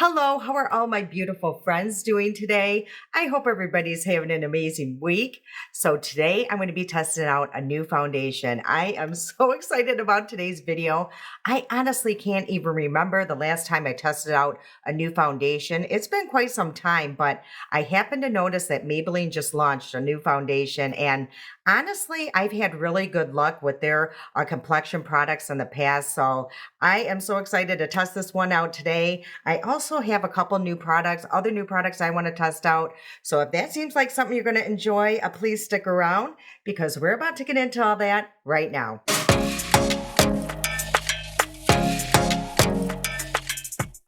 Hello, how are all my beautiful friends doing today? I hope everybody's having an amazing week. So today I'm going to be testing out a new foundation. I am so excited about today's video. I honestly can't even remember the last time I tested out a new foundation. It's been quite some time, but I happened to notice that Maybelline just launched a new foundation, and honestly, I've had really good luck with their complexion products in the past. So I am so excited to test this one out today. I also have a couple new products, other new products I want to test out. So if that seems like something you're going to enjoy, please stick around because we're about to get into all that right now.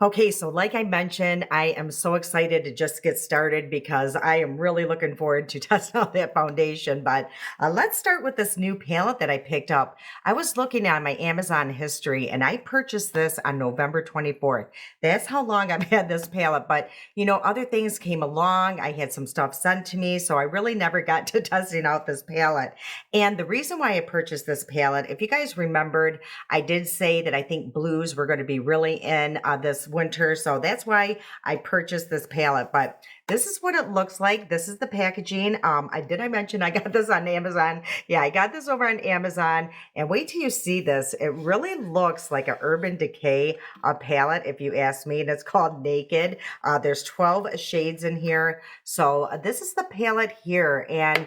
Okay, so like I mentioned, I am so excited to just get started because I am really looking forward to testing out that foundation. But let's start with this new palette that I picked up. I was looking on my Amazon history and I purchased this on November 24th. That's how long I've had this palette. But, other things came along. I had some stuff sent to me, so I really never got to testing out this palette. And the reason why I purchased this palette, if you guys remembered, I did say that I think blues were going to be really in this winter. So that's why I purchased this palette. But this is what it looks like. This is the packaging. I mention I got this on Amazon. Yeah, I got this over on Amazon. And wait till you see this. It really looks like an Urban Decay palette, if you ask me. And it's called Naked. There's 12 shades in here. So this is the palette here. And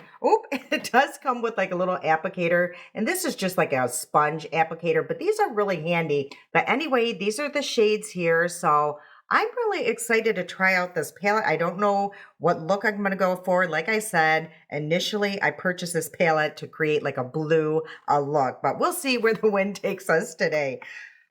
it does come with like a little applicator. And this is just like a sponge applicator, but these are really handy. But anyway, these are the shades here. So I'm really excited to try out this palette. I don't know what look I'm going to go for. Like I said, initially I purchased this palette to create like a blue look, but we'll see where the wind takes us today.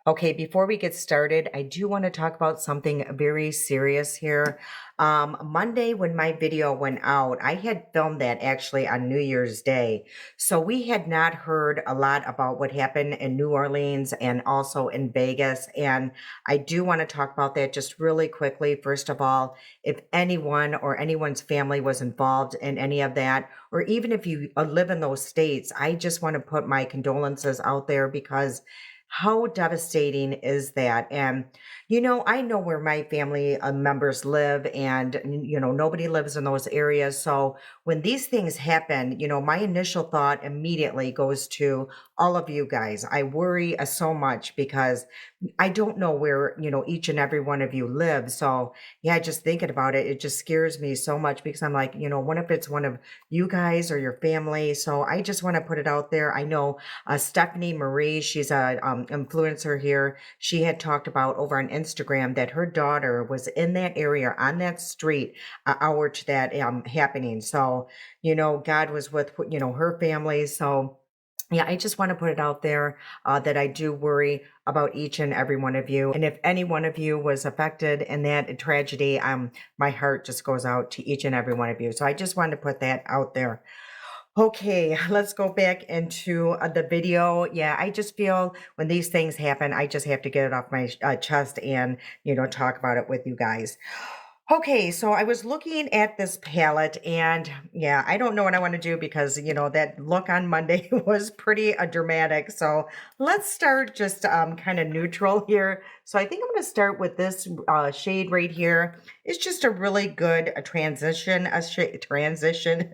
Okay, before we get started, I do want to talk about something very serious here. Monday, when my video went out, I had filmed that actually on New Year's Day. So we had not heard a lot about what happened in New Orleans and also in Vegas. And I do want to talk about that just really quickly. First of all, if anyone or anyone's family was involved in any of that, or even if you live in those states, I just want to put my condolences out there because how devastating is that? And, I know where my family members live, and, nobody lives in those areas. So when these things happen, my initial thought immediately goes to all of you guys. I worry so much because I don't know where, each and every one of you live. So, yeah, just thinking about it, it just scares me so much because I'm like, what if it's one of you guys or your family? So I just want to put it out there. I know Stephanie Marie, she's a influencer here. She had talked about over on Instagram that her daughter was in that area on that street hour to that happening. So, God was with, her family. So, yeah, I just want to put it out there that I do worry about each and every one of you. And if any one of you was affected in that tragedy, my heart just goes out to each and every one of you. So I just wanted to put that out there. Okay, let's go back into the video. Yeah, I just feel when these things happen, I just have to get it off my chest and, talk about it with you guys. Okay, so I was looking at this palette and yeah, I don't know what I want to do because, that look on Monday was pretty dramatic. So let's start just kind of neutral here. So I think I'm going to start with this shade right here. It's just a really good transition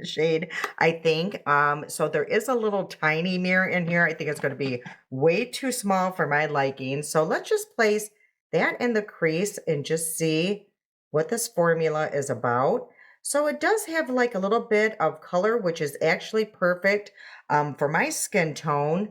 shade, I think. So there is a little tiny mirror in here. I think it's going to be way too small for my liking. So let's just place that in the crease and just see what this formula is about. So it does have like a little bit of color, which is actually perfect for my skin tone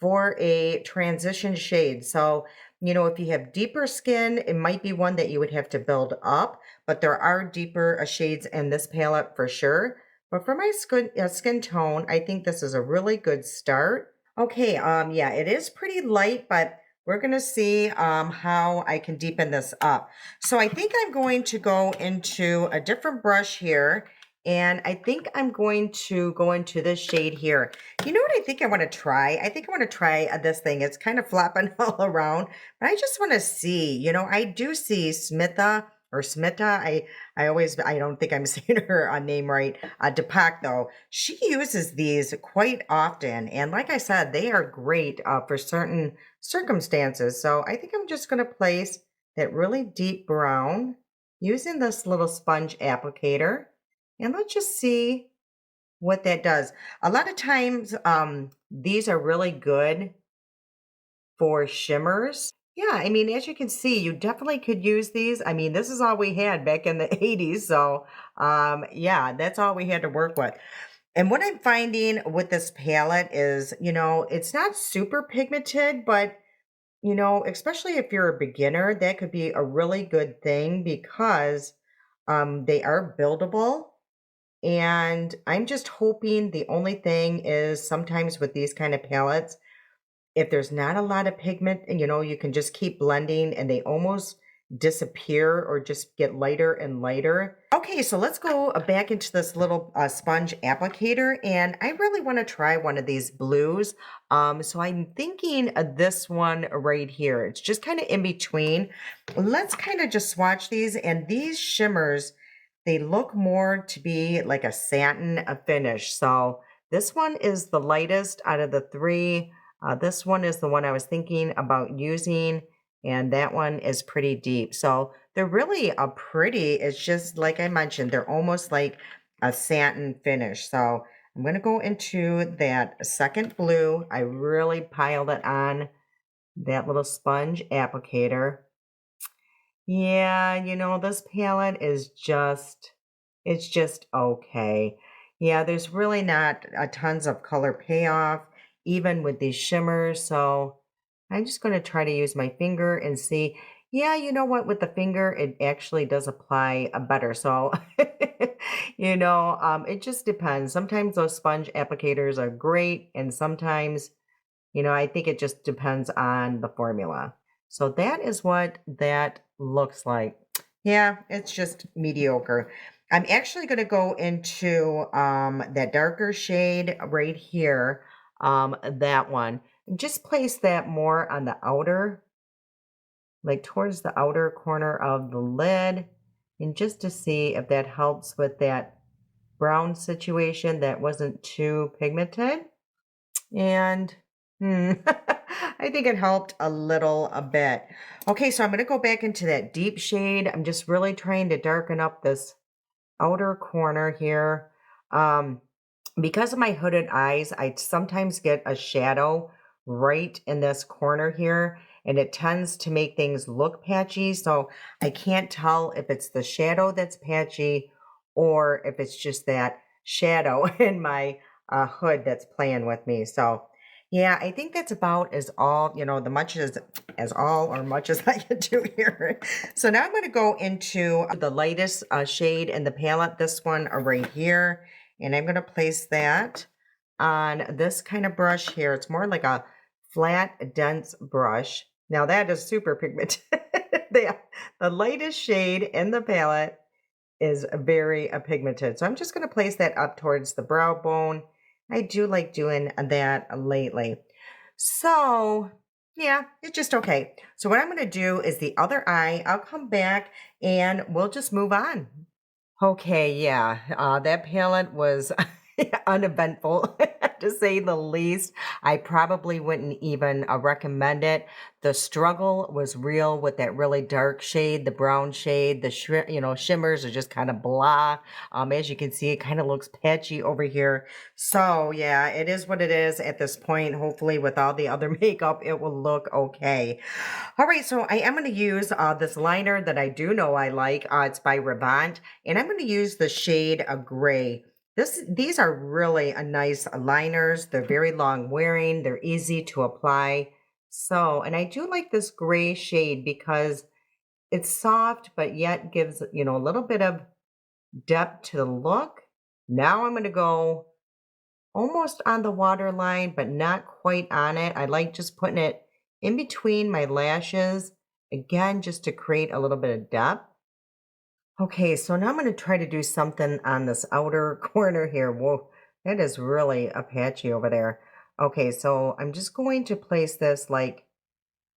for a transition shade. So, if you have deeper skin, it might be one that you would have to build up, but there are deeper shades in this palette for sure. But for my skin tone, I think this is a really good start. Okay, yeah, it is pretty light, but we're going to see how I can deepen this up. So I think I'm going to go into a different brush here. And I think I'm going to go into this shade here. You know what I think I want to try? I think I want to try this thing. It's kind of flopping all around, but I just want to see, I do see Smitha or Smita. I don't think I'm saying her name right. Deepak though, she uses these quite often. And like I said, they are great for certain circumstances. So I think I'm just going to place that really deep brown using this little sponge applicator. And let's just see what that does. A lot of times, these are really good for shimmers. Yeah, I mean, as you can see, you definitely could use these. I mean, this is all we had back in the 80s. So, yeah, that's all we had to work with. And what I'm finding with this palette is, it's not super pigmented, but, especially if you're a beginner, that could be a really good thing because they are buildable. And I'm just hoping the only thing is sometimes with these kind of palettes, if there's not a lot of pigment, and you can just keep blending and they almost disappear or just get lighter and lighter. Okay, so let's go back into this little sponge applicator, and I really want to try one of these blues. So I'm thinking of this one right here. It's just kind of in between. Let's kind of just swatch these, and these shimmers, they look more to be like a satin finish. So this one is the lightest out of the three. This one is the one I was thinking about using, and that one is pretty deep. So they're really a pretty. It's just like I mentioned, they're almost like a satin finish. So I'm going to go into that second blue. I really piled it on that little sponge applicator. Yeah, this palette is it's just okay. Yeah, there's really not a tons of color payoff, even with these shimmers. So I'm just going to try to use my finger and see. Yeah, you know what? With the finger, it actually does apply better. So, it just depends. Sometimes those sponge applicators are great, and sometimes I think it just depends on the formula. So that is what that looks like. Yeah, it's just mediocre. I'm actually going to go into that darker shade right here, that one. Just place that more on the outer, like towards the outer corner of the lid, and just to see if that helps with that brown situation that wasn't too pigmented. And I think it helped a bit. Okay, so I'm going to go back into that deep shade. I'm just really trying to darken up this outer corner here. Because of my hooded eyes, I sometimes get a shadow right in this corner here, and it tends to make things look patchy. So I can't tell if it's the shadow that's patchy or if it's just that shadow in my hood that's playing with me. So yeah, I think that's about as all, the much as all or much as I can do here. So now I'm going to go into the lightest shade in the palette, this one right here. And I'm going to place that on this kind of brush here. It's more like a flat, dense brush. Now that is super pigmented. The lightest shade in the palette is very pigmented. So I'm just going to place that up towards the brow bone. I do like doing that lately. So yeah, it's just okay. So what I'm going to do is the other eye, I'll come back and we'll just move on. Okay, yeah, that palette was uneventful, to say the least. I probably wouldn't even recommend it. The struggle was real with that really dark shade, the brown shade, the shimmers are just kind of blah. As you can see, it kind of looks patchy over here. So yeah, it is what it is at this point. Hopefully, with all the other makeup, it will look okay. All right, so I am going to use this liner that I do know I like. It's by Revant, and I'm going to use the shade Gray. These are really a nice liners. They're very long wearing. They're easy to apply. So, and I do like this gray shade because it's soft, but yet gives, a little bit of depth to the look. Now I'm going to go almost on the waterline, but not quite on it. I like just putting it in between my lashes, again, just to create a little bit of depth. Okay, so now I'm going to try to do something on this outer corner here. Whoa, that is really a patchy over there. Okay, so I'm just going to place this like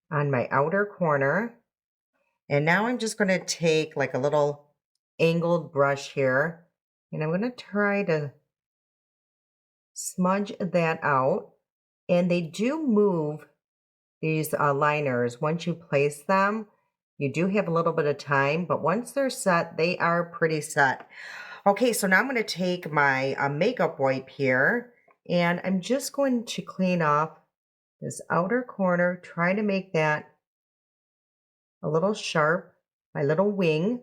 on my outer corner. And now I'm just going to take like a little angled brush here, and I'm going to try to smudge that out. And they do move, these liners, once you place them. You do have a little bit of time, but once they're set, they are pretty set. Okay, so now I'm going to take my makeup wipe here, and I'm just going to clean off this outer corner, try to make that a little sharp, my little wing.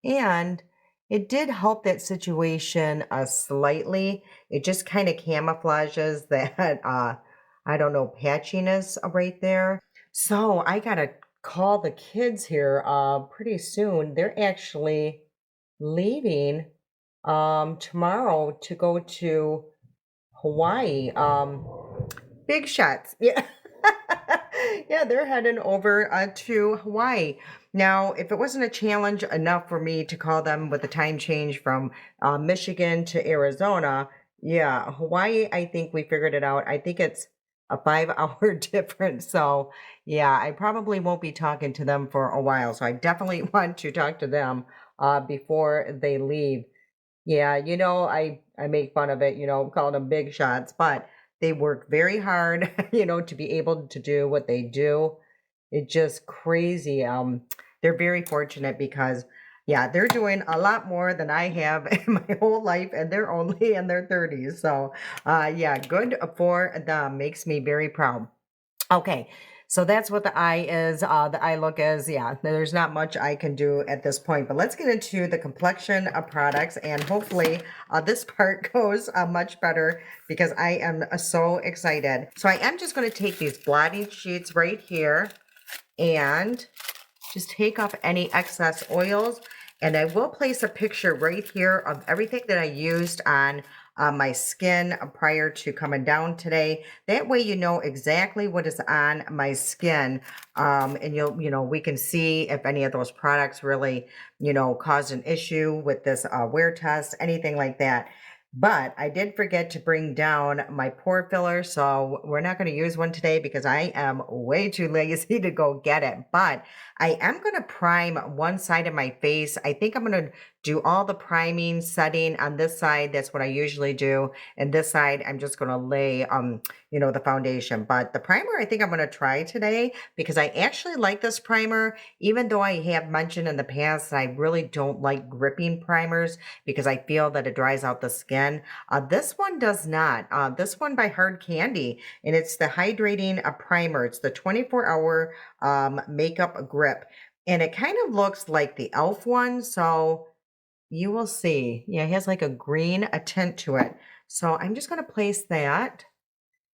And it did help that situation slightly. It just kind of camouflages that, I don't know, patchiness right there. So I got to call the kids here pretty soon. They're actually leaving tomorrow to go to Hawaii. Big shots. Yeah. Yeah, they're heading over to Hawaii. Now, if it wasn't a challenge enough for me to call them with the time change from Michigan to Arizona, yeah, Hawaii, I think we figured it out. I think it's a 5 hour difference. So, yeah, I probably won't be talking to them for a while. So, I definitely want to talk to them before they leave. Yeah, I make fun of it, calling them big shots, but they work very hard, to be able to do what they do. It's just crazy. They're very fortunate because, yeah, they're doing a lot more than I have in my whole life, and they're only in their 30s. So, yeah, good for them. Makes me very proud. Okay, so that's what the eye is. The eye look is, yeah, there's not much I can do at this point, but let's get into the complexion of products, and hopefully this part goes much better because I am so excited. So I am just going to take these blotting sheets right here and just take off any excess oils. And I will place a picture right here of everything that I used on my skin prior to coming down today. That way you know exactly what is on my skin. And we can see if any of those products really, caused an issue with this wear test, anything like that. But I did forget to bring down my pore filler, so we're not going to use one today because I am way too lazy to go get it. But I am going to prime one side of my face. I think I'm going to do all the priming setting on this side. That's what I usually do. And this side, I'm just going to lay, the foundation. But the primer, I think I'm going to try today because I actually like this primer, even though I have mentioned in the past that I really don't like gripping primers because I feel that it dries out the skin. This one does not. This one by Hard Candy, and it's the hydrating primer. It's the 24-hour makeup grip, and it kind of looks like the e.l.f. one. So you will see. Yeah, it has like a green tint to it. So I'm just going to place that.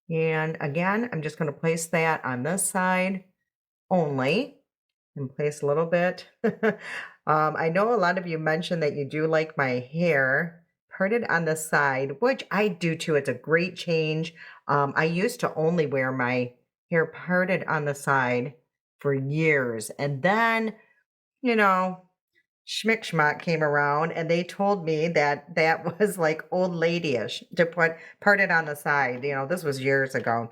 And again, I'm just going to place that on this side only and place a little bit. I know a lot of you mentioned that you do like my hair parted on the side, which I do too. It's a great change. I used to only wear my hair parted on the side for years. And then, you know, Schmick Schmack came around and they told me that that was like old ladyish to part it on the side. This was years ago.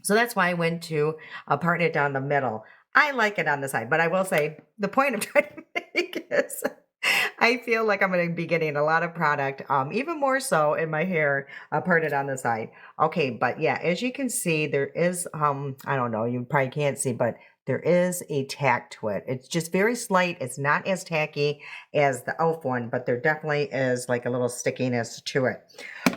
So that's why I went to parting it down the middle. I like it on the side, but I will say the point I'm trying to make is I feel like I'm going to be getting a lot of product, even more so in my hair, parted on the side. Okay, but yeah, as you can see, there is, I don't know, you probably can't see, but there is a tack to it. It's just very slight. It's not as tacky as the e.l.f. one, but there definitely is like a little stickiness to it.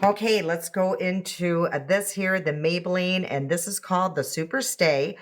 Okay, let's go into this here, the Maybelline, and this is called the Super Stay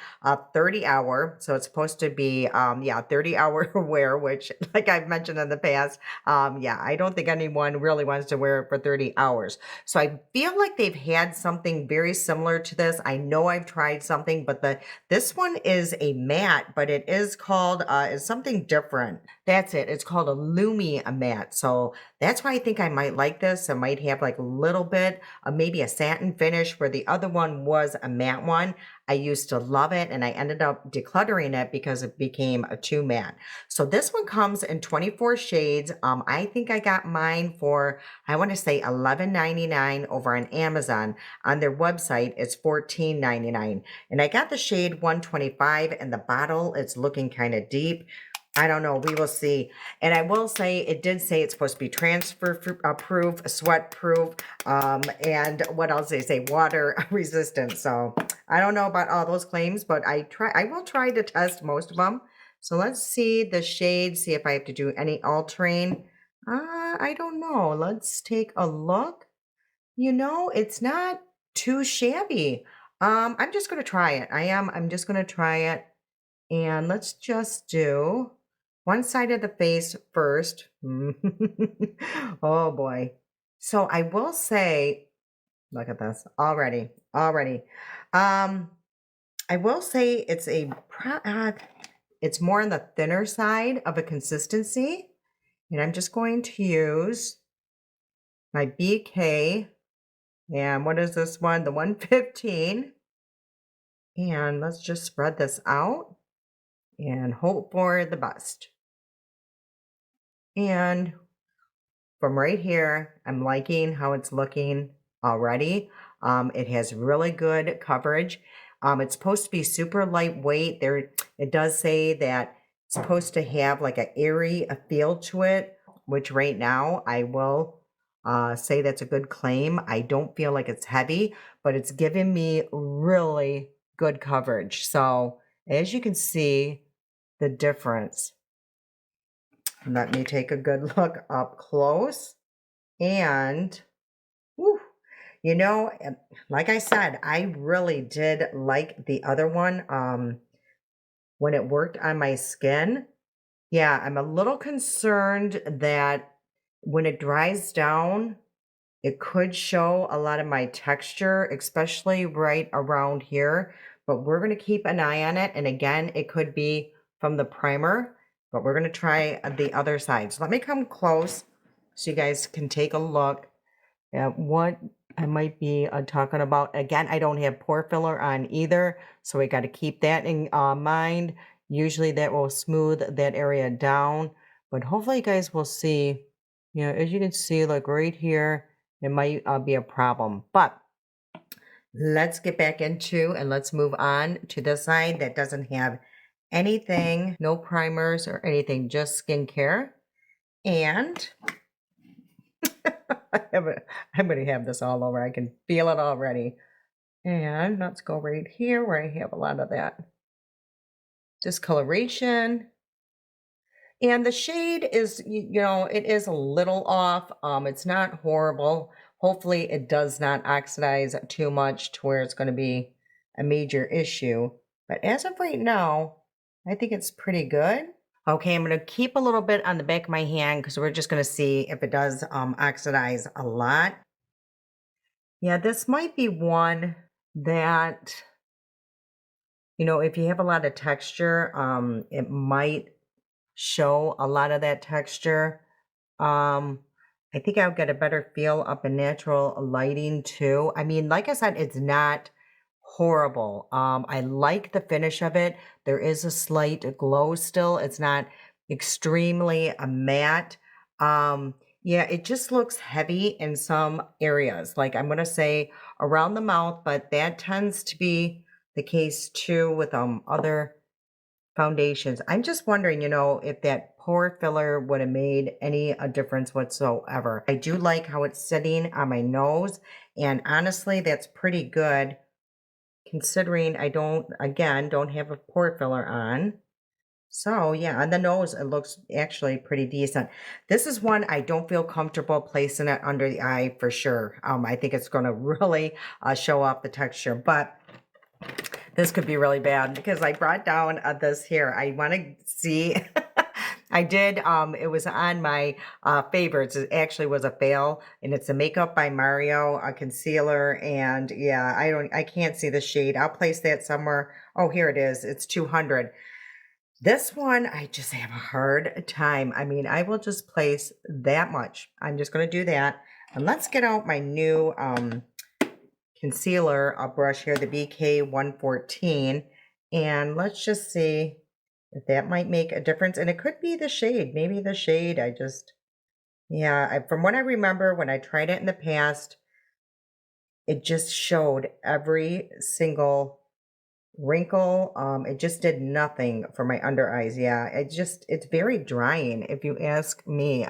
30 hour. So it's supposed to be, 30 hour wear, which like I've mentioned in the past, I don't think anyone really wants to wear it for 30 hours. So I feel like they've had something very similar to this. I know I've tried something, but this one is a matte, but it is called, is something different. That's it. It's called a Lumi matte. So that's why I think I might like this. It might have like a little bit of maybe a satin finish where the other one was a matte one. I used to love it and I ended up decluttering it because it became a too matte. So this one comes in 24 shades. I think I got mine for, I want to say $11.99 over on Amazon. On their website, it's $14.99. And I got the shade 125 and the bottle, it's looking kind of deep. I don't know. We will see. And I will say, it did say it's supposed to be transfer proof, sweat proof, and what else they say, water resistant. So I don't know about all those claims, but I will try to test most of them. So let's see the shade, see if I have to do any altering. I don't know. Let's take a look. It's not too shabby. I'm just gonna try it. I'm just gonna try it. And let's just do one side of the face first. Oh boy. So I will say, look at this already, already. Um, I will say it's more on the thinner side of a consistency. And I'm just going to use my BK. And what is this one? The 115. And let's just spread this out and hope for the best. And from right here, I'm liking how it's looking already. It has really good coverage. It's supposed to be super lightweight. It does say that it's supposed to have like an airy feel to it, which right now I will say that's a good claim. I don't feel like it's heavy, but it's giving me really good coverage. So as you can see, the difference. Let me take a good look up close. And, whew, like I said, I really did like the other one when it worked on my skin. Yeah, I'm a little concerned that when it dries down, it could show a lot of my texture, especially right around here. But we're going to keep an eye on it. And again, it could be from the primer, but we're going to try the other side. So let me come close so you guys can take a look at what I might be talking about. Again, I don't have pore filler on either, so we got to keep that in mind. Usually that will smooth that area down, but hopefully you guys will see, as you can see, like right here, it might be a problem. But let's get back into and let's move on to the side that doesn't have anything, no primers or anything, just skincare. And I'm going to have this all over. I can feel it already. And let's go right here where I have a lot of that discoloration. And the shade is, it is a little off. It's not horrible. Hopefully it does not oxidize too much to where it's going to be a major issue. But as of right now, I think it's pretty good. Okay, I'm going to keep a little bit on the back of my hand because we're just going to see if it does oxidize a lot. Yeah, this might be one that, if you have a lot of texture, it might show a lot of that texture. I think I'll get a better feel up in natural lighting too. I mean, like I said, it's not horrible. I like the finish of it. There is a slight glow still. It's not extremely matte. Yeah, it just looks heavy in some areas. Like I'm gonna say around the mouth, but that tends to be the case too with other foundations. I'm just wondering, if that pore filler would have made any a difference whatsoever. I do like how it's sitting on my nose, and honestly, that's pretty good considering I don't have a pore filler on. So yeah, on the nose, it looks actually pretty decent. This is one I don't feel comfortable placing it under the eye for sure. I think it's going to really show off the texture, but this could be really bad because I brought down this here. I want to see. I did. It was on my favorites. It actually was a fail, and it's a Makeup by Mario, a concealer. And yeah, I can't see the shade. I'll place that somewhere. Oh, here it is. It's 200. This one, I just have a hard time. I mean, I will just place that much. I'm just going to do that. And let's get out my new concealer brush here, the BK 114. And let's just see if that might make a difference. And it could be the shade. Maybe the shade. From what I remember when I tried it in the past, it just showed every single wrinkle. It just did nothing for my under eyes. Yeah, it's very drying if you ask me.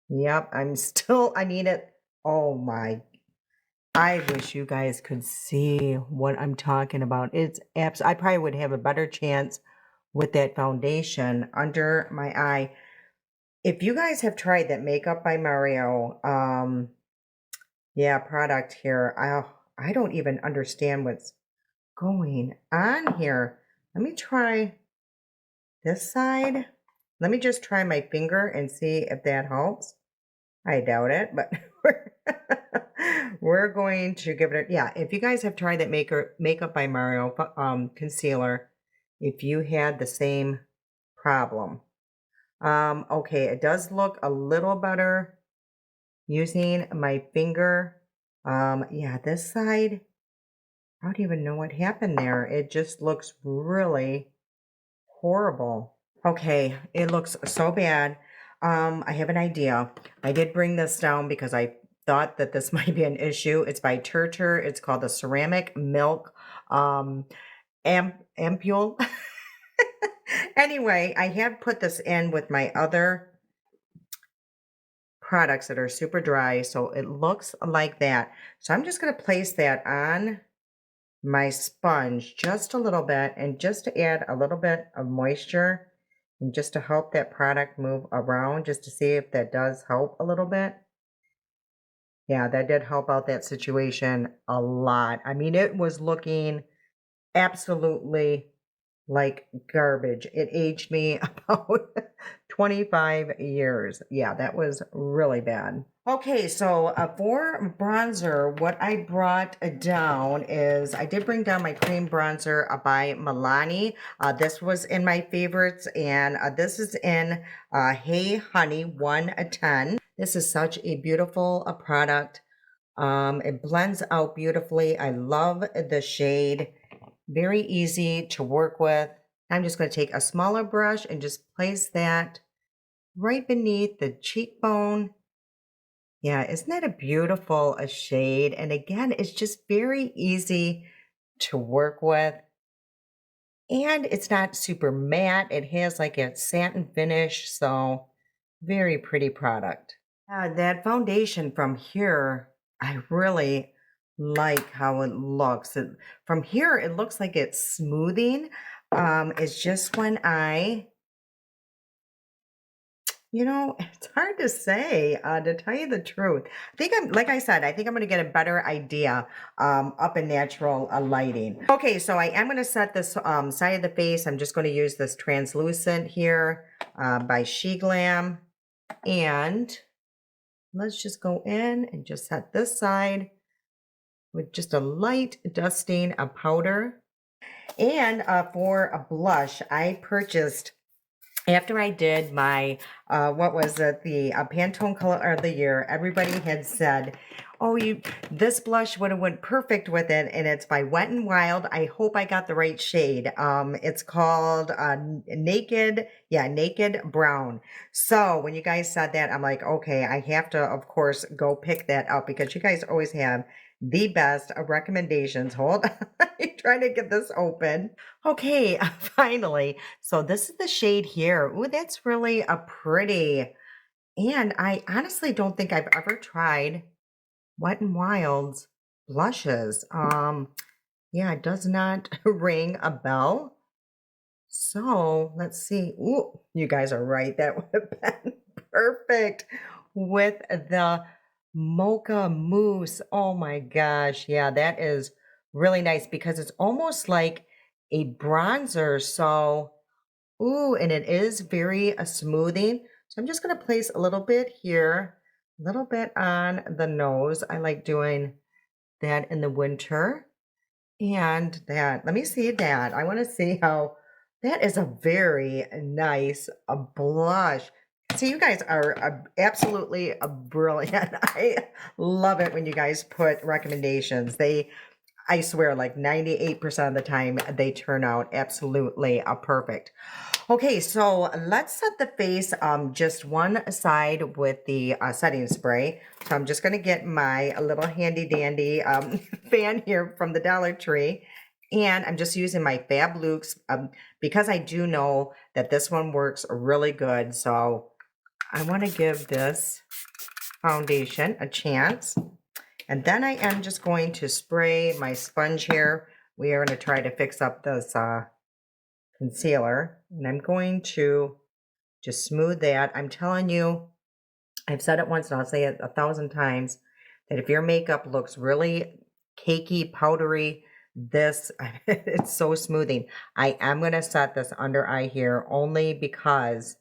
Yep, I need it. Oh my, I wish you guys could see what I'm talking about. I probably would have a better chance with that foundation under my eye. If you guys have tried that Makeup by Mario, yeah, product here, I don't even understand what's going on here. Let me try this side. Let me just try my finger and see if that helps. I doubt it, but we're going to give it a, yeah, if you guys have tried that Makeup by Mario concealer, if you had the same problem. Okay, it does look a little better using my finger. Yeah, this side, I don't even know what happened there. It just looks really horrible. Okay, it looks so bad. I have an idea. I did bring this down because I thought that this might be an issue. It's by Turtur. It's called the Ceramic Milk Ampule. Anyway, I have put this in with my other products that are super dry, so it looks like that. So I'm just going to place that on my sponge just a little bit, and just to add a little bit of moisture and just to help that product move around, just to see if that does help a little bit. Yeah, that did help out that situation a lot. I mean, it was looking absolutely like garbage. It aged me about 25 years. Yeah, that was really bad. Okay, so for bronzer, what I brought down is I did bring down my cream bronzer by Milani. This was in my favorites, and this is in Hey Honey 110. This is such a beautiful product. It blends out beautifully. I love the shade. Very easy to work with. I'm just going to take a smaller brush and just place that right beneath the cheekbone. Yeah, isn't that a beautiful shade? And again, it's just very easy to work with. And it's not super matte. It has like a satin finish, so very pretty product. That foundation from here, I really like how it looks. From here, it looks like it's smoothing. It's just when it's hard to say, to tell you the truth. Like I said, I think I'm going to get a better idea up in natural lighting. Okay, so I am going to set this side of the face. I'm just going to use this translucent here by She Glam. And let's just go in and just set this side with just a light dusting of powder. And for a blush, I purchased, after I did my, what was it, the Pantone Color of the Year, everybody had said, oh, this blush would have went perfect with it, and it's by Wet n Wild. I hope I got the right shade. It's called Naked Brown. So when you guys said that, I'm like, okay, I have to, of course, go pick that up because you guys always have the best recommendations. Hold on, I'm trying to get this open. Okay, finally. So this is the shade here. Ooh, that's really a pretty. And I honestly don't think I've ever tried Wet n Wild's blushes. Yeah, it does not ring a bell. So let's see. Ooh, you guys are right. That would have been perfect with the mocha mousse. Oh my gosh. Yeah, that is really nice because it's almost like a bronzer. So, ooh, and it is very smoothing. So I'm just going to place a little bit here, a little bit on the nose. I like doing that in the winter. And that, let me see that. I want to see how that is a very nice blush. See, you guys are absolutely brilliant. I love it when you guys put recommendations. I swear, like 98% of the time, they turn out absolutely perfect. Okay, so let's set the face just one side with the setting spray. So I'm just going to get my little handy dandy fan here from the Dollar Tree. And I'm just using my Fab Lukes because I do know that this one works really good. So I want to give this foundation a chance. And then I am just going to spray my sponge here. We are going to try to fix up this concealer, and I'm going to just smooth that. I'm telling you, I've said it once and I'll say it 1,000 times that if your makeup looks really cakey, powdery, this it's so smoothing. I am going to set this under eye here only because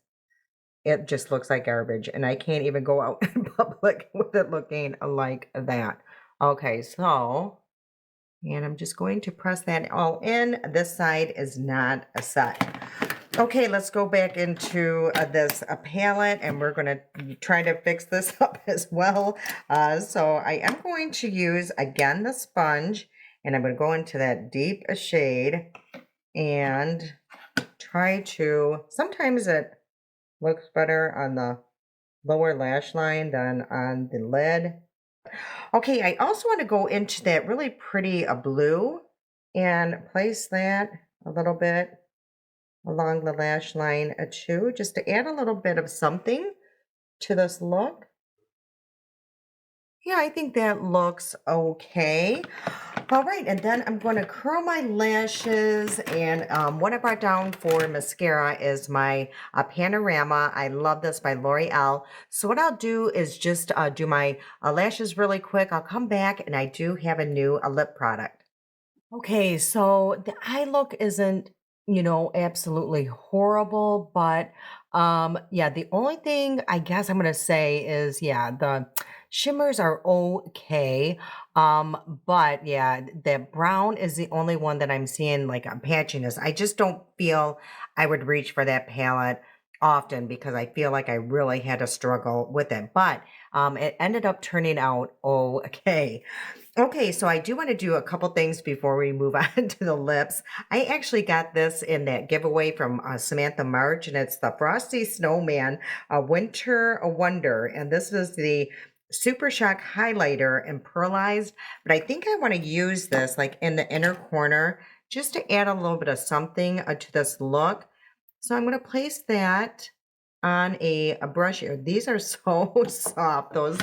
it just looks like garbage and I can't even go out in public with it looking like that. Okay, so, and I'm just going to press that all in. This side is not a set. Okay, let's go back into this palette and we're going to try to fix this up as well. So I am going to use, again, the sponge, and I'm going to go into that deep shade and try to, sometimes it looks better on the lower lash line than on the lid. Okay, I also want to go into that really pretty blue and place that a little bit along the lash line too, just to add a little bit of something to this look. Yeah, I think that looks okay. All right, and then I'm going to curl my lashes, and what I brought down for mascara is my Panorama. I love this by L'Oreal. So what I'll do is just do my lashes really quick. I'll come back, and I do have a new lip product. Okay, so the eye look isn't, absolutely horrible, but yeah, the only thing I guess I'm gonna say is yeah, the shimmers are okay. But yeah, the brown is the only one that I'm seeing like patchiness. I just don't feel I would reach for that palette often because I feel like I really had to struggle with it. But it ended up turning out okay. Okay, so I do want to do a couple things before we move on to the lips. I actually got this in that giveaway from Samantha March, and it's the Frosty Snowman Winter Wonder. And this is the Super Shock Highlighter and Pearlized. But I think I want to use this like in the inner corner just to add a little bit of something to this look. So I'm going to place that on a brush here. These are so soft, those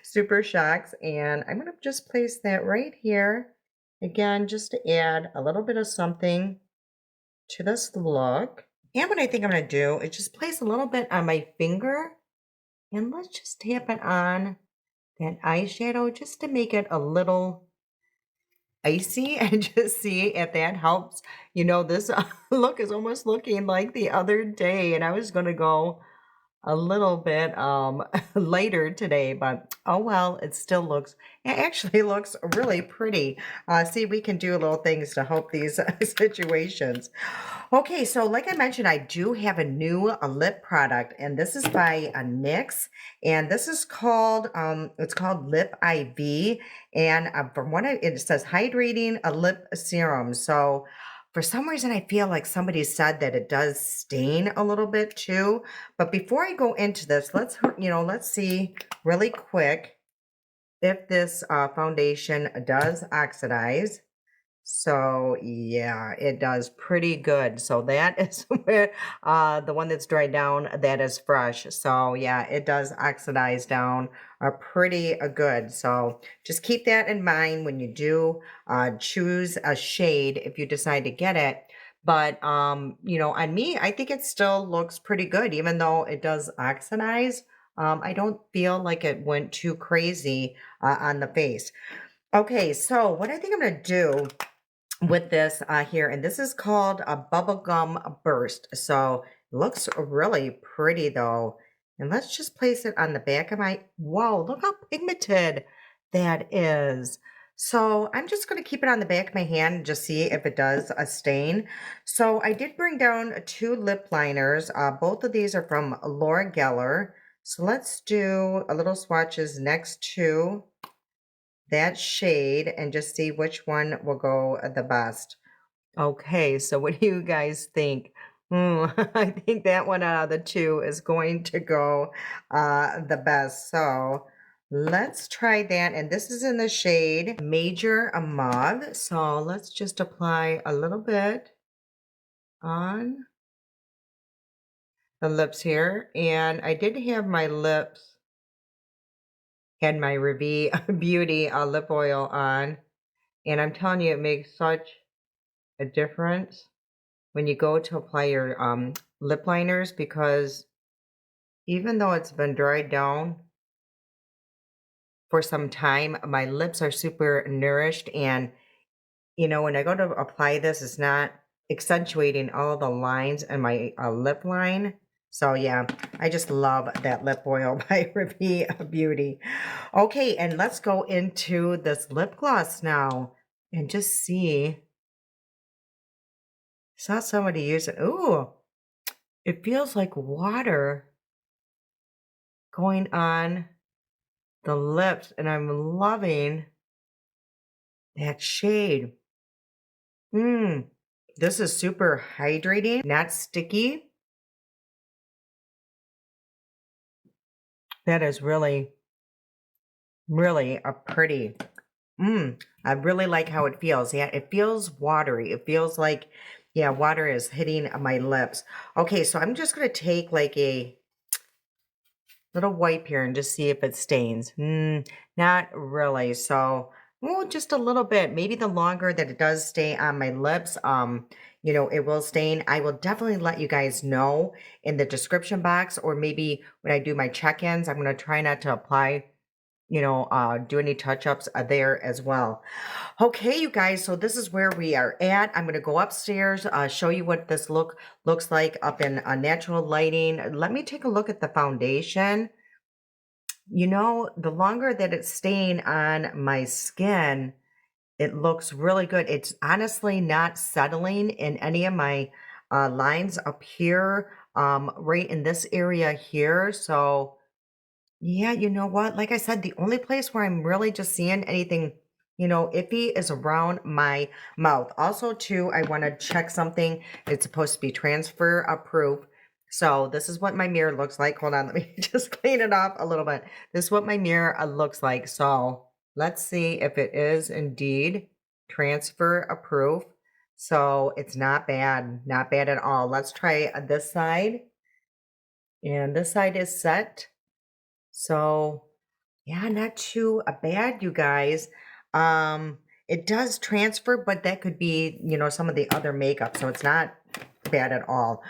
Super Shocks. And I'm going to just place that right here. Again, just to add a little bit of something to this look. And what I think I'm going to do is just place a little bit on my finger. And let's just tap it on that eyeshadow just to make it a little icy and just see if that helps. This look is almost looking like the other day. And I was going to go a little bit later today, but oh well, it actually looks really pretty. See, we can do little things to help these situations. Okay, so like I mentioned, I do have a new lip product, and this is by NYX, and this is called it's called Lip IV, and from what it says hydrating a lip serum. So for some reason, I feel like somebody said that it does stain a little bit too. But before I go into this, let's see really quick if this foundation does oxidize. So yeah, it does pretty good. So that is where the one that's dried down, that is fresh. So yeah, it does oxidize down pretty good. So just keep that in mind when you do choose a shade if you decide to get it. But on me, I think it still looks pretty good, even though it does oxidize. I don't feel like it went too crazy on the face. Okay, so what I think I'm gonna do with this here, and this is called a bubblegum burst. So it looks really pretty though. And let's just place it on the back of my, whoa, look how pigmented that is. So I'm just going to keep it on the back of my hand and just see if it does a stain. So I did bring down two lip liners. Both of these are from Laura Geller. So let's do a little swatches next to that shade and just see which one will go the best. Okay, so what do you guys think? I think that one out of the two is going to go the best. So let's try that. And this is in the shade Major Mauve. So let's just apply a little bit on the lips here. And I did have my lips, had my Revie Beauty lip oil on. And I'm telling you, it makes such a difference. when you go to apply your lip liners, because even though it's been dried down for some time, my lips are super nourished. And, when I go to apply this, it's not accentuating all the lines in my lip line. So, yeah, I just love that lip oil by Repeat Beauty. Okay, and let's go into this lip gloss now and just see. Saw somebody use it. Ooh, it feels like water going on the lips, and I'm loving that shade. Mmm, this is super hydrating, not sticky. That is really, really a pretty. I really like how it feels. Yeah, it feels watery. It feels like, yeah, water is hitting my lips. Okay, so I'm just gonna take like a little wipe here and just see if it stains. Not really. So, oh, just a little bit. Maybe the longer that it does stay on my lips, it will stain. I will definitely let you guys know in the description box, or maybe when I do my check-ins, I'm going to try not to apply, do any touch-ups there as well. Okay, you guys, so this is where we are at. I'm going to go upstairs, show you what this looks like up in natural lighting. Let me take a look at the foundation. The longer that it's staying on my skin, it looks really good. It's honestly not settling in any of my lines up here, right in this area here. So, yeah, you know what? Like I said, the only place where I'm really just seeing anything, iffy is around my mouth. Also, too, I want to check something. It's supposed to be transfer approved. So this is what my mirror looks like. Hold on, let me just clean it up a little bit. This is what my mirror looks like. So let's see if it is indeed transfer approved. So it's not bad at all. Let's try this side. And this side is set. So yeah, not too bad, you guys. It does transfer, but that could be, some of the other makeup, so it's not bad at all.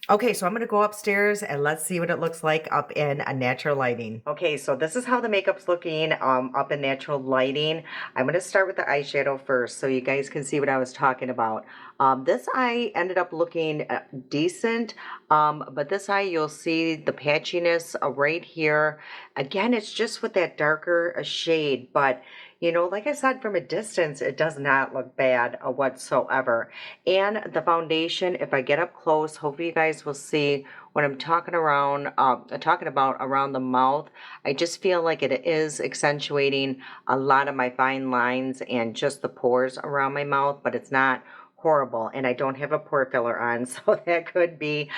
Okay, so I'm gonna go upstairs and let's see what it looks like up in a natural lighting. Okay, so this is how the makeup's looking up in natural lighting. I'm gonna start with the eyeshadow first so you guys can see what I was talking about. This eye ended up looking decent, but this eye you'll see the patchiness right here. Again, it's just with that darker shade, but like I said, from a distance, it does not look bad whatsoever. And the foundation, if I get up close, hopefully you guys will see what I'm talking about around the mouth. I just feel like it is accentuating a lot of my fine lines and just the pores around my mouth, but it's not horrible, and I don't have a pore filler on, so that could be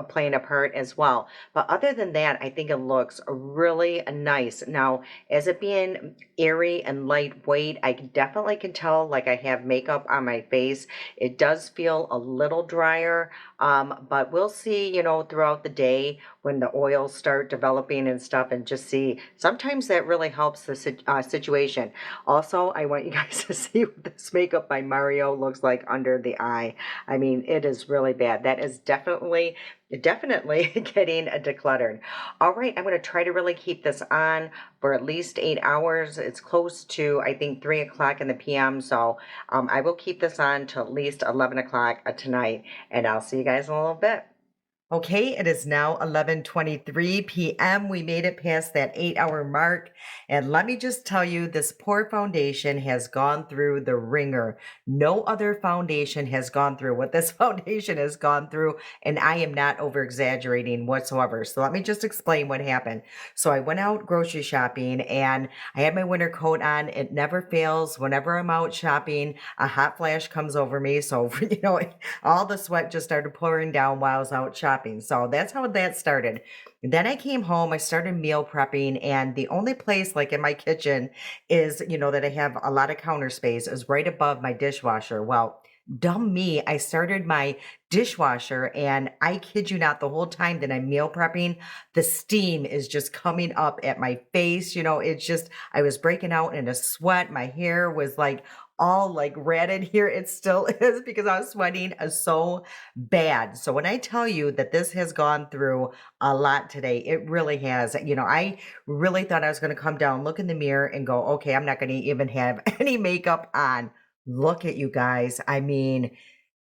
playing a part as well. But other than that, I think it looks really nice. Now, as it being airy and lightweight, I definitely can tell like I have makeup on my face. It does feel a little drier, but we'll see, throughout the day when the oils start developing and stuff, and just see. Sometimes that really helps the situation. Also, I want you guys to see what this makeup by Mario looks like under the eye. I mean, it is really bad. That is definitely getting decluttered. All right, I'm going to try to really keep this on for at least 8 hours. It's close to, I think, 3 o'clock in the p.m. So I will keep this on till at least 11 o'clock tonight, and I'll see you guys in a little bit. Okay, it is now 11:23 p.m. We made it past that 8-hour mark. And let me just tell you, this poor foundation has gone through the ringer. No other foundation has gone through what this foundation has gone through. And I am not over exaggerating whatsoever. So let me just explain what happened. So I went out grocery shopping and I had my winter coat on. It never fails. Whenever I'm out shopping, a hot flash comes over me. So, all the sweat just started pouring down while I was out shopping. So that's how that started. Then I came home, I started meal prepping, and the only place like in my kitchen is, that I have a lot of counter space is right above my dishwasher. Well, dumb me, I started my dishwasher, and I kid you not, the whole time that I'm meal prepping, the steam is just coming up at my face. It's just, I was breaking out in a sweat. My hair was like all like ratted here. It still is because I was sweating so bad. So when I tell you that this has gone through a lot today, it really has. I really thought I was going to come down, look in the mirror and go, okay, I'm not going to even have any makeup on. Look at you guys. I mean,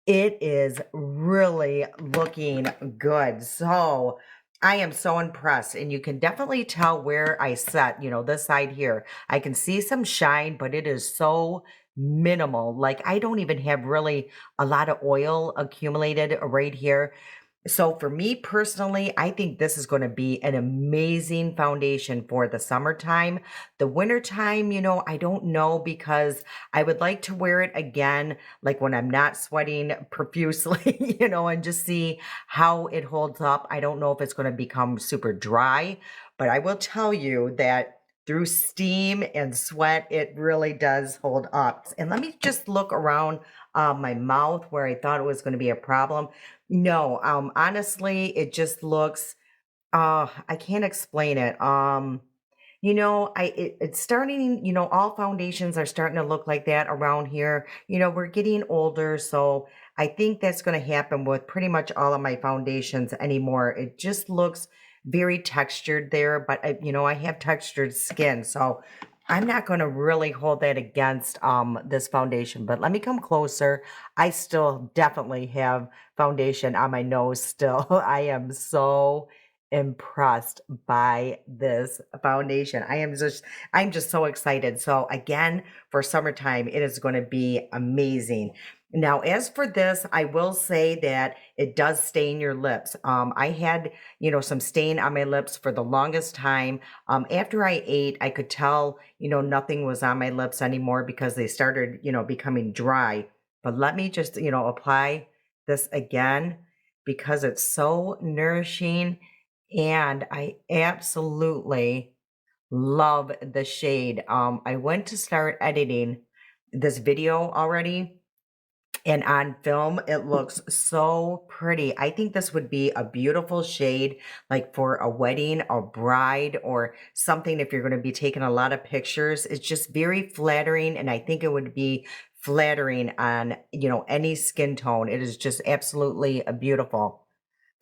it is really looking good. So I am so impressed. And you can definitely tell where I set, this side here. I can see some shine, but it is so minimal. Like I don't even have really a lot of oil accumulated right here. So for me personally, I think this is going to be an amazing foundation for the summertime. The wintertime, I don't know because I would like to wear it again, like when I'm not sweating profusely, and just see how it holds up. I don't know if it's going to become super dry, but I will tell you that through steam and sweat, it really does hold up. And let me just look around my mouth where I thought it was going to be a problem. No, honestly, it just looks, I can't explain it. It's starting, all foundations are starting to look like that around here. We're getting older, so I think that's going to happen with pretty much all of my foundations anymore. It just looks very textured there, but I have textured skin, so I'm not going to really hold that against this foundation. But let me come closer. I still definitely have foundation on my nose still. I am so impressed by this foundation. I'm just so excited. So again, for summertime, it is going to be amazing. Now, as for this, I will say that it does stain your lips. I had, some stain on my lips for the longest time. After I ate, I could tell, nothing was on my lips anymore because they started, becoming dry. But let me just, apply this again because it's so nourishing and I absolutely love the shade. I went to start editing this video already, and on film, it looks so pretty. I think this would be a beautiful shade, like for a wedding, a bride, or something if you're going to be taking a lot of pictures. It's just very flattering, and I think it would be flattering on, any skin tone. It is just absolutely beautiful.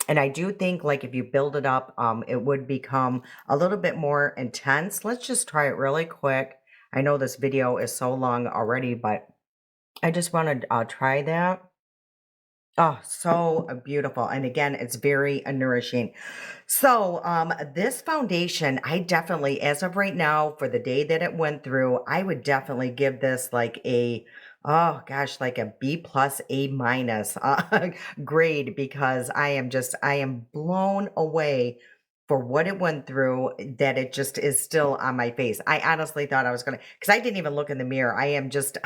And I do think like if you build it up, it would become a little bit more intense. Let's just try it really quick. I know this video is so long already, but I just want to try that. Oh, so beautiful. And again, it's very nourishing. So, this foundation, I definitely, as of right now, for the day that it went through, I would definitely give this like oh gosh, like a B plus, A minus grade because I am blown away for what it went through that it just is still on my face. I honestly thought I was going to, because I didn't even look in the mirror. I am just,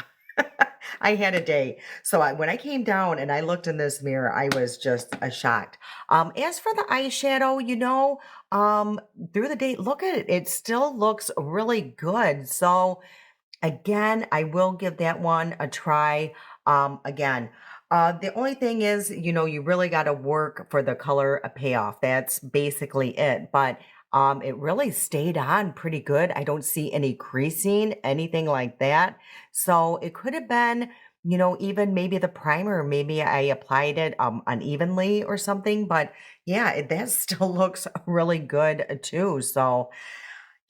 I had a day. So when I came down and I looked in this mirror, I was just shocked. As for the eyeshadow, through the day, look at it. It still looks really good. So again, I will give that one a try. Again, the only thing is, you really got to work for the color payoff. That's basically it. But it really stayed on pretty good. I don't see any creasing, anything like that. So it could have been, even maybe the primer, maybe I applied it unevenly or something. But yeah, that still looks really good too. So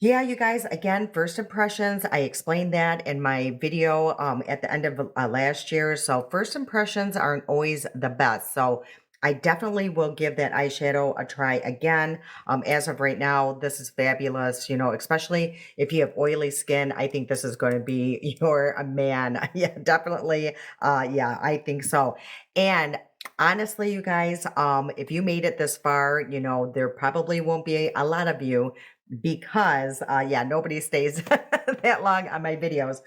yeah, you guys, again, first impressions, I explained that in my video at the end of last year. So first impressions aren't always the best. So I definitely will give that eyeshadow a try again. As of right now, this is fabulous, especially if you have oily skin. I think this is going to be your man. Yeah, definitely. Yeah, I think so. And honestly, you guys, if you made it this far, there probably won't be a lot of you because yeah, nobody stays that long on my videos.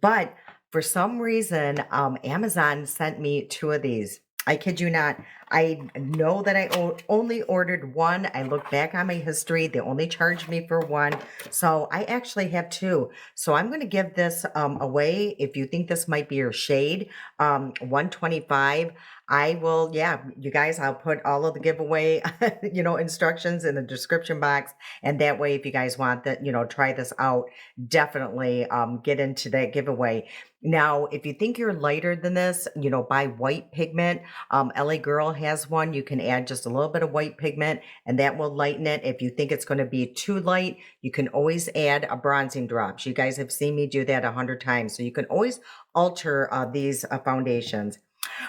But for some reason, Amazon sent me two of these. I kid you not. I know that I only ordered one. I look back on my history. They only charged me for one. So I actually have two. So I'm going to give this away. If you think this might be your shade, 125. I will, yeah, you guys, I'll put all of the giveaway, instructions in the description box. And that way, if you guys want that, try this out, definitely get into that giveaway. Now, if you think you're lighter than this, buy white pigment. LA Girl has one. You can add just a little bit of white pigment and that will lighten it. If you think it's going to be too light, you can always add a bronzing drops. You guys have seen me do that 100 times. So you can always alter these foundations.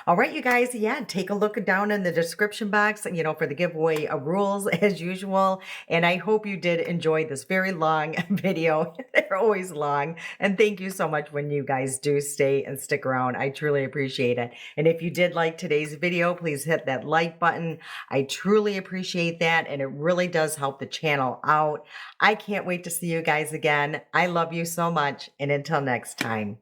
All right, you guys. Yeah, take a look down in the description box, for the giveaway rules as usual. And I hope you did enjoy this very long video. They're always long. And thank you so much when you guys do stay and stick around. I truly appreciate it. And if you did like today's video, please hit that like button. I truly appreciate that. And it really does help the channel out. I can't wait to see you guys again. I love you so much. And until next time.